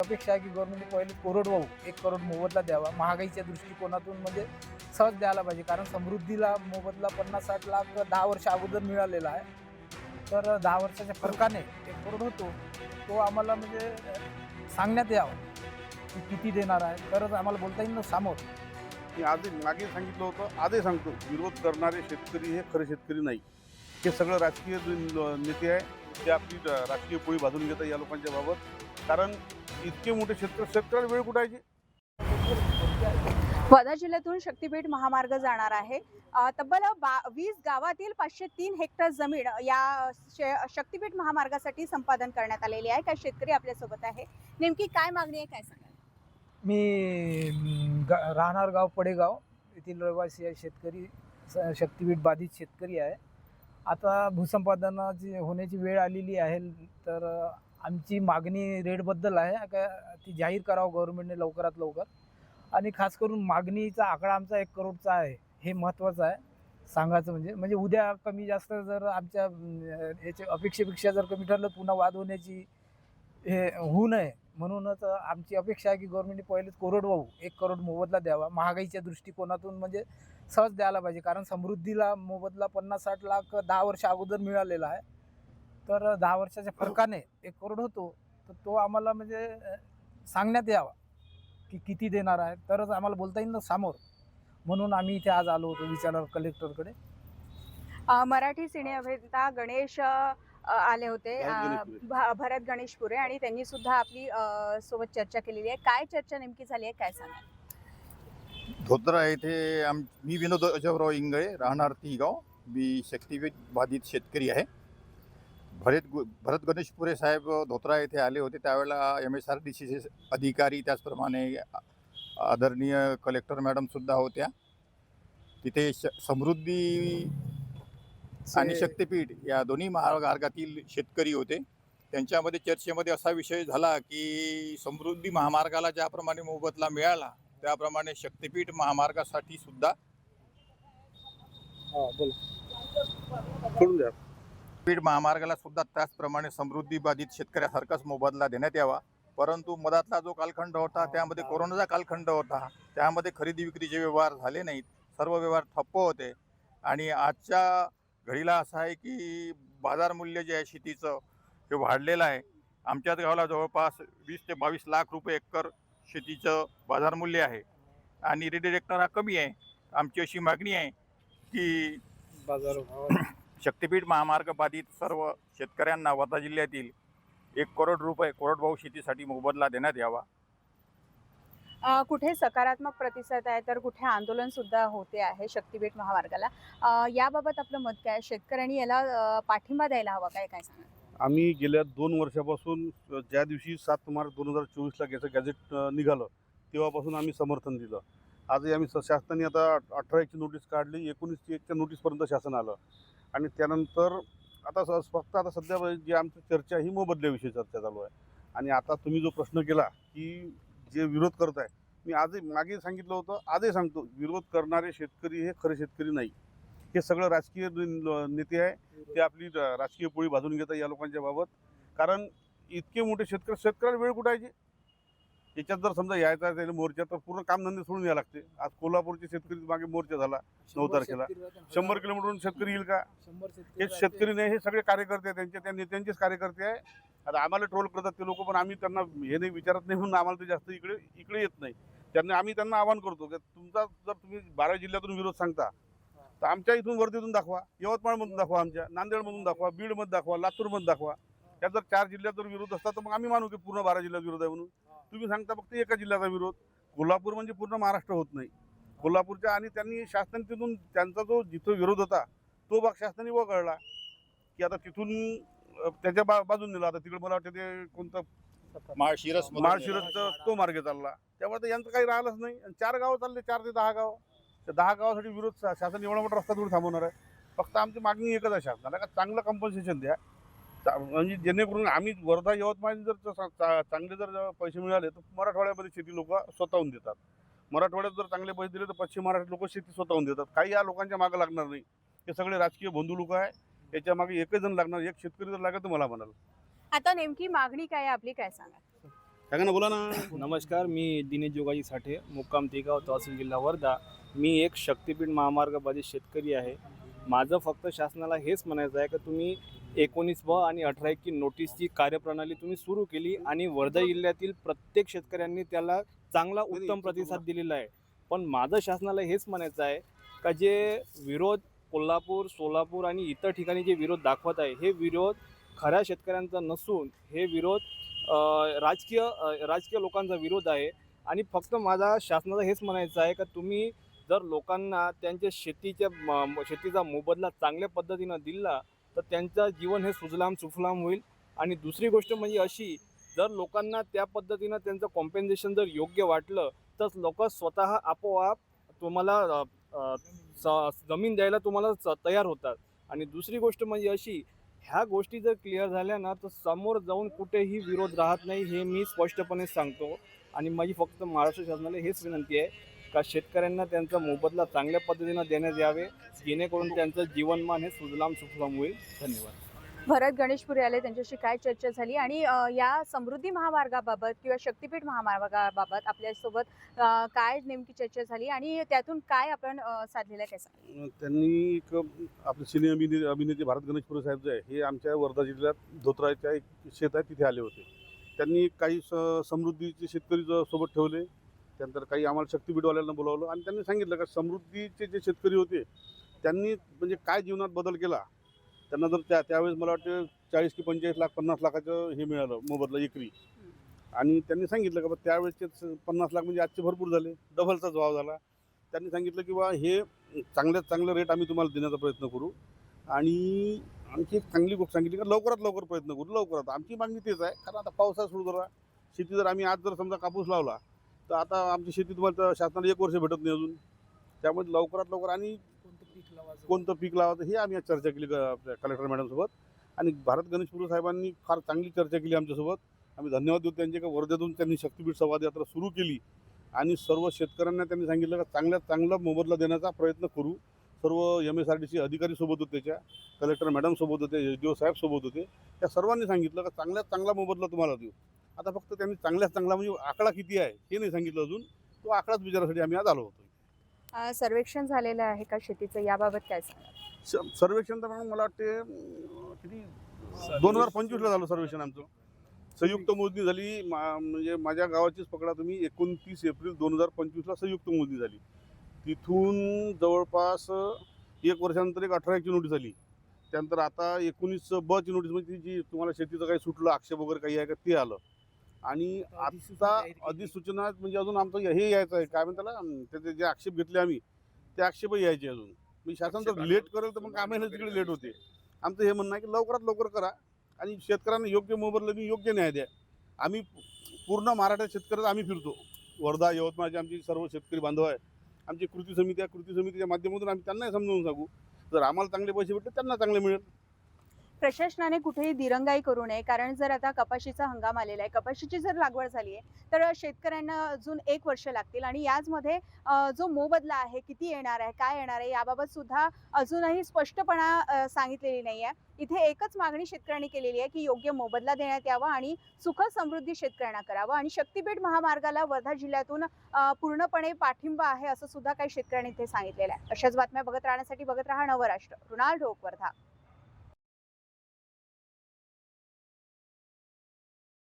अपेक्षा आहे की गव्हर्नमेंटने पहिले कोरडवाहू 1 करोड मोबदला द्यावा. महागाईच्या दृष्टिकोनातून म्हणजे सहज द्यायला पाहिजे, कारण समृद्धीला मोबदला 50-60 लाख 10 वर्ष अगोदर मिळालेला आहे. तर 10 वर्षाच्या फरकाने 1 करोड होतो. तो आम्हाला म्हणजे सांगण्यात यावं की किती देणार आहे, तरच आम्हाला बोलता येईल ना समोर. मी आधी मागे सांगितलं होतं, आजही सांगतो, विरोध करणारे शेतकरी हे खरे शेतकरी नाही. हे सगळं राजकीय नेते आहे, ते आपली राजकीय पोळी भाजून घेतात या लोकांच्या बाबत. कारण इतके मोठे शेतकऱ्याला वेळ कुठायची. वर्धा जिल्ह्यातून शक्तीपीठ महामार्ग जाणार आहे. तब्बल 20 गावातील 503 हेक्टर जमीन या शक्तीपीठ महामार्गासाठी संपादन करण्यात आलेली आहे. काही शेतकरी आपल्यासोबत आहे. नेमकी काय मागणी आहे, काय सांगाल? मी राहणार गाव पडेगाव येथील रहिवासी आहे, शेतकरी, शक्तीपीठ बाधित शेतकरी आहे. आता भूसंपादनाची होण्याची वेळ आलेली आहे, तर आमची मागणी रेटबद्दल आहे का ती जाहीर करावं गव्हर्नमेंटने लवकरात लवकर. आणि खास करून मागणीचा आकडा आमचा 1 करोडचा आहे, हे महत्त्वाचं आहे सांगायचं. म्हणजे उद्या कमी जास्त जर आमच्या याच्या अपेक्षेपेक्षा जर कमी ठरलं, पुन्हा वाद होण्याची हे होऊ नये, म्हणूनच आमची अपेक्षा आहे की गव्हर्नमेंटने पहिलेच कोरडवाहू 1 करोड मोबदला द्यावा. महागाईच्या दृष्टिकोनातून म्हणजे सहज द्यायला पाहिजे, कारण समृद्धीला मोबदला 50-60 लाख 10 वर्ष अगोदर मिळालेला आहे. तर 10 वर्षाच्या फरकाने 1 करोड होतो. तर तो आम्हाला म्हणजे सांगण्यात यावा की किती देणार आहे, तरच आम्हाला बोलता येईल ना समोर. म्हणून आम्ही इथे आज आलो होतो विचारणार कलेक्टरकडे. मराठी सिने अभिनेता गणेश आले होते, भरत गणेशपुरे, आणि त्यांनी सुद्धा आपली सोबत चर्चा केलेली आहे. काय चर्चा नेमकी झाली आहे, काय सांगा? धोत्रा येथे मी विनोद अजबराव इंगळे, राहणार तिगाव. मी शक्तीपीठ बाधित शेतकरी आहे. भरत गणेशपुरे साहेब धोत्रा येथे आले होते. त्यावेळेला MSRDCचे अधिकारी, त्याचप्रमाणे आदरणीय कलेक्टर मॅडमसुद्धा होत्या तिथे. समृद्धी आणि शक्तीपीठ या दोन्ही महामार्गातील शेतकरी होते. त्यांच्यामध्ये चर्चेमध्ये असा विषय झाला की समृद्धी महामार्गाला ज्याप्रमाणे मोबदला मिळाला, त्याप्रमाणे शक्तीपीठ महामार्गासाठी सुद्धा पीठ महामार्गाला सुद्धा त्याचप्रमाणे समृद्धी बाधित शेतकऱ्यासारखाच मोबदला देण्यात यावा. परंतु मधातला जो कालखंड होता, त्यामध्ये कोरोनाचा कालखंड होता, त्यामध्ये खरेदी विक्रीचे व्यवहार झाले नाहीत, सर्व व्यवहार ठप्प होते. आणि आजच्या घडीला असं आहे की बाजार मूल्य जे आहे शेतीचं हे वाढलेलं आहे. आमच्याच गावाला जवळपास 20 ते 22 लाख रुपये एकर शेतीचं बाजार मूल्य आहे आणि रेट हेक्टर हा कमी आहे. आमची अशी मागणी आहे की शक्तीपीठ महामार्ग बाधित सर्व शेतकऱ्यांना वर्धा जिल्ह्यातील 1 करोड रुपये कोरडवाहू शेतीसाठी मोबदला देण्यात यावा. कुठे सकारात्मक प्रतिसाद आहे, तर कुठे आंदोलन सुद्धा होते आहे शक्तीपीठ महामार्गाला. याबाबत आपलं मत काय? शेतकऱ्यांनी याला पाठिंबा द्यायला हवा, काय काय सांगा? आम्ही गेल्या 2 वर्षापासून, ज्या दिवशी 7 मार्च 2024ला याचं गॅझेट निघालं, तेव्हापासून आम्ही समर्थन दिलं. आजही आम्ही शासनाने आता 18ची नोटीस काढली, 19च्या नोटीसपर्यंत शासन आलं. आणि त्यानंतर आता फक्त आता सध्या जी आमची चर्चा ही मोबदल्याविषयी चर्चा चालू आहे. आणि आता तुम्ही जो प्रश्न केला की जे विरोध करत आहे, मी आजही मागे सांगितलं होतं, आजही सांगतो, विरोध करणारे शेतकरी हे खरे शेतकरी नाही. हे सगळं राजकीय नेते आहे, ते आपली राजकीय पोळी भाजून घेतात या लोकांच्या बाबत. कारण इतके मोठे शेतकऱ्याला वेळ कुठायची. याच्यात जर समजा यायचा असेल मोर्चा, तर पूर्ण कामधंदे सोडून यायला लागते. आज कोल्हापूरचे शेतकरी मागे मोर्चा झाला 9 तारखेला. 100 किलोमीटरवरून शेतकरी येईल का? हे शेतकरी नाही, हे सगळे कार्यकर्ते त्यांचे, त्या नेत्यांचेच कार्यकर्ते आहे. आता आम्हाला ट्रोल करतात ते लोक, पण आम्ही त्यांना हे नाही विचारत नाही, म्हणून आम्हाला ते जास्त इकडे येत नाही. आम्ही त्यांना आवाहन करतो की तुमचा जर तुम्ही 12 जिल्ह्यातून विरोध सांगता, तर आमच्या इथून वर्धेतून दाखवा, यवतमाळमधून दाखवा, आमच्या नांदेडमधून दाखवा, बीडमध्ये दाखवा, लातूरमध्ये दाखवा. त्या जर 4 जिल्ह्यात जर विरोध असतात, तर मग आम्ही मानू की पूर्ण 12 जिल्ह्यात विरोध आहे म्हणून. तुम्ही सांगता फक्त एका जिल्ह्याचा विरोध. कोल्हापूर म्हणजे पूर्ण महाराष्ट्र होत नाही. कोल्हापूरच्या, आणि त्यांनी शासन तिथून त्यांचा जो जिथं विरोध होता तो भाग शासनाने वगळला की आता तिथून त्याच्या बाजून नेला. आता तिकडे मला वाटतं ते कोणतं माळशिरसचा तो मार्ग चालला. त्यामुळे तर यांचं काही राहिलंच नाही. 4 गावं चालले, 4 ते 10 गावं. त्या 10 गावासाठी विरोध शासन एवढा मोठा रस्ता थोडी थांबवणार आहे. फक्त आमची मागणी एकच आहे शासनाला, का चांगलं कंपन्सेशन द्या. म्हणजे जेणेकरून आम्ही वर्धा यवतमाळ जर चांगले जर पैसे मिळाले, तर मराठवाड्यामध्ये शेती लोक स्वतःहून देतात. मराठवाड्यात जर चांगले पैसे दिले, तर पश्चिम महाराष्ट्र लोक शेती स्वतःहून देतात. काही या लोकांच्या मागं लागणार नाही. हे सगळे राजकीय बंधू लोक आहे. याच्या मागे एकच जण लागणार. एक शेतकरी जर लागत तर मला म्हणाल. आता नेमकी मागणी काय आहे आपली, काय सांगा? सांगा ना, बोला ना. नमस्कार, मी दिनेश जोगाजी साठे, मुक्काम तिगाव, तहसील जिल्हा वर्धा. मी एक शक्तिपीठ महामार्ग बाधित शेतकरी आहे. माझं फक्त शासनाला हेच म्हणायचं आहे की तुम्ही 19 आणि 18 की नोटीसची कार्यप्रणाली तुम्ही सुरू केली आणि वर्धा जिल्ह्यातील प्रत्येक शेतकऱ्यांनी त्याला चांगला उत्तम प्रतिसाद दिलेला आहे. पण माझं शासनाला हेच म्हणायचं आहे का जे विरोध कोल्हापूर, सोलापूर आणि इतर ठिकाणी जे विरोध दाखवत आहे, हे विरोध खऱ्या शेतकऱ्यांचा नसून हे विरोध राजकीय लोकांचा विरोध आहे. आणि फक्त माझा शासनाला हेच म्हणायचं आहे का तुम्ही जर लोकांना त्यांच्या शेतीचा मोबदला चांगल्या पद्धतीनं दिला तर त्यांचं जीवन हे सुजलाम सुफलाम होईल. आणि दुसरी गोष्ट म्हणजे अशी, जर लोकांना त्या पद्धतीनं त्यांचं कॉम्पेन्सेशन जर योग्य वाटलं तर लोक स्वतः आपोआप तुम्हाला जमीन द्यायला तुम्हाला तयार होतात. आणि दुसरी गोष्ट म्हणजे अशी, ह्या गोष्टी जर क्लिअर झाल्या ना तर समोर जाऊन कुठेही विरोध राहत नाही, हे मी स्पष्टपणे सांगतो. आणि माझी फक्त महाराष्ट्र शासनाला हेच विनंती आहे का शेतकऱ्यांना त्यांचा मोबदला चांगल्या पद्धतीनं देण्यात यावे, जेणेकरून त्यांचं जीवनमान हे सुजलाम सुफलाम होईल. धन्यवाद. भरत गणेशपुरे आले, त्यांच्याशी काय चर्चा झाली आणि या समृद्धी महामार्गाबाबत किंवा शक्तिपीठ महामार्गाबाबत आपल्यासोबत काय नेमकी चर्चा झाली आणि त्यातून काय आपण साधलेलं आहे, काय सांगा? त्यांनी एक आपले सिने अभिनेते भारत गणेशपुरे साहेब जे आहे, हे आमच्या वर्धा जिल्ह्यात धोत्राच्या एक शेत आहे तिथे आले होते. त्यांनी काही समृद्धीचे शेतकरी सोबत ठेवले. त्यानंतर काही आम्हाला शक्तिपीठवाल्यांना बोलावलं आणि त्यांनी सांगितलं का समृद्धीचे जे शेतकरी होते त्यांनी म्हणजे काय जीवनात बदल केला. त्यांना जर त्यावेळेस मला वाटतं 40 की 45 लाख 50 लाखाचं हे मिळालं मोबदला एकरी. आणि त्यांनी सांगितलं का बा त्यावेळेसचे 50 लाख म्हणजे आजचे भरपूर झाले, डबलचाच भाव झाला. त्यांनी सांगितलं की बा हे चांगल्यात चांगलं रेट आम्ही तुम्हाला देण्याचा प्रयत्न करू. आणि आणखी एक चांगली गोष्ट सांगितली का लवकरात लवकर प्रयत्न करू, लवकरात. आमची मागणी तेच आहे, कारण आता पावसाळा सुरू झाला. शेती जर आम्ही आज जर समजा कापूस लावला तर आता आमची शेती तुम्हाला शासनाला 1 वर्ष भेटत नाही अजून. त्यामुळे लवकरात लवकर आणि कोणतं पीक लावायचं हे आम्ही आज चर्चा केली आपल्या कलेक्टर मॅडमसोबत. आणि भारत गणेशपुरे साहेबांनी फार चांगली चर्चा केली आमच्यासोबत. आम्ही धन्यवाद देतो त्यांचे का वर्ध्यातून त्यांनी शक्तिपीठ संवाद यात्रा सुरू केली आणि सर्व शेतकऱ्यांना त्यांनी सांगितलं का चांगल्यात चांगला मोबदला देण्याचा प्रयत्न करू. सर्व MSRDC अधिकारी सोबत होते, त्याच्या कलेक्टर मॅडम सोबत होते, SDO साहेब सोबत होते. त्या सर्वांनी सांगितलं का चांगल्यात चांगला मोबदला तुम्हाला देऊ. आता फक्त त्यांनी चांगल्यात चांगला म्हणजे आकडा किती आहे हे नाही सांगितलं अजून. तो आकडाच विचारासाठी आम्ही आज आलो होतो. सर्वेक्षण झालेलं आहे का शेतीचं, याबाबत काय सांगा? सर्वेक्षण तर मला वाटते किती 2025ला झालं सर्वेक्षण आमचं. संयुक्त मोजणी झाली म्हणजे माझ्या गावाचीच पकडा तुम्ही. 29 एप्रिल 2025ला संयुक्त मोजणी झाली. तिथून जवळपास 1 वर्षानंतर एक 18ची नोटीस आली. त्यानंतर आता 19 ची नोटीस म्हणजे जी तुम्हाला शेतीचं काही सुटलं आक्षेप वगैरे काही आहे का ते आलं. आणि आता अधिसूचना म्हणजे अजून आमचं हे यायचं आहे काय म्हणतात त्याला, त्याचे जे आक्षेप घेतले आम्ही ते आक्षेपही यायचे अजून. म्हणजे शासन जर लेट करेल तर मग आम्हाला तिकडे लेट होते. आमचं हे म्हणणं आहे की लवकरात लवकर करा आणि शेतकऱ्यांना योग्य मोबदला योग्य न्याय द्या. आम्ही पूर्ण महाराष्ट्रात शेतकऱ्याला आम्ही फिरतो. वर्धा यवतमाळचे आमचे सर्व शेतकरी बांधव आहे. आमची कृती समिती आहे, कृती समितीच्या माध्यमातून आम्ही त्यांनाही समजावून सांगू जर आम्हाला चांगले पैसे भेटले त्यांना चांगले मिळेल. प्रशासनाने कुठेही दिरंगाई करू नये, कारण जर आता कपाशीचा हंगाम आलेला आहे, कपाशीची जर लागवड झाली आहे तर शेतकऱ्यांना अजून 1 वर्ष लागतील आणि याचमध्ये जो मोबदला आहे किती येणार आहे, काय येणार आहे, याबाबत सुद्धा अजूनही स्पष्टपणा सांगितलेली नाही आहे. इथे एकच मागणी शेतकऱ्यांनी केलेली आहे की योग्य मोबदला देण्यात यावा आणि सुख समृद्धी शेतकऱ्यांना करावं. आणि शक्तिपीठ महामार्गाला वर्धा जिल्ह्यातून पूर्णपणे पाठिंबा आहे असं सुद्धा काही शेतकऱ्यांनी इथे सांगितलेलं आहे. अशाच बातम्या बघत राहण्यासाठी बघत राहा नवराष्ट्र. रुणाल ढोक, वर्धा.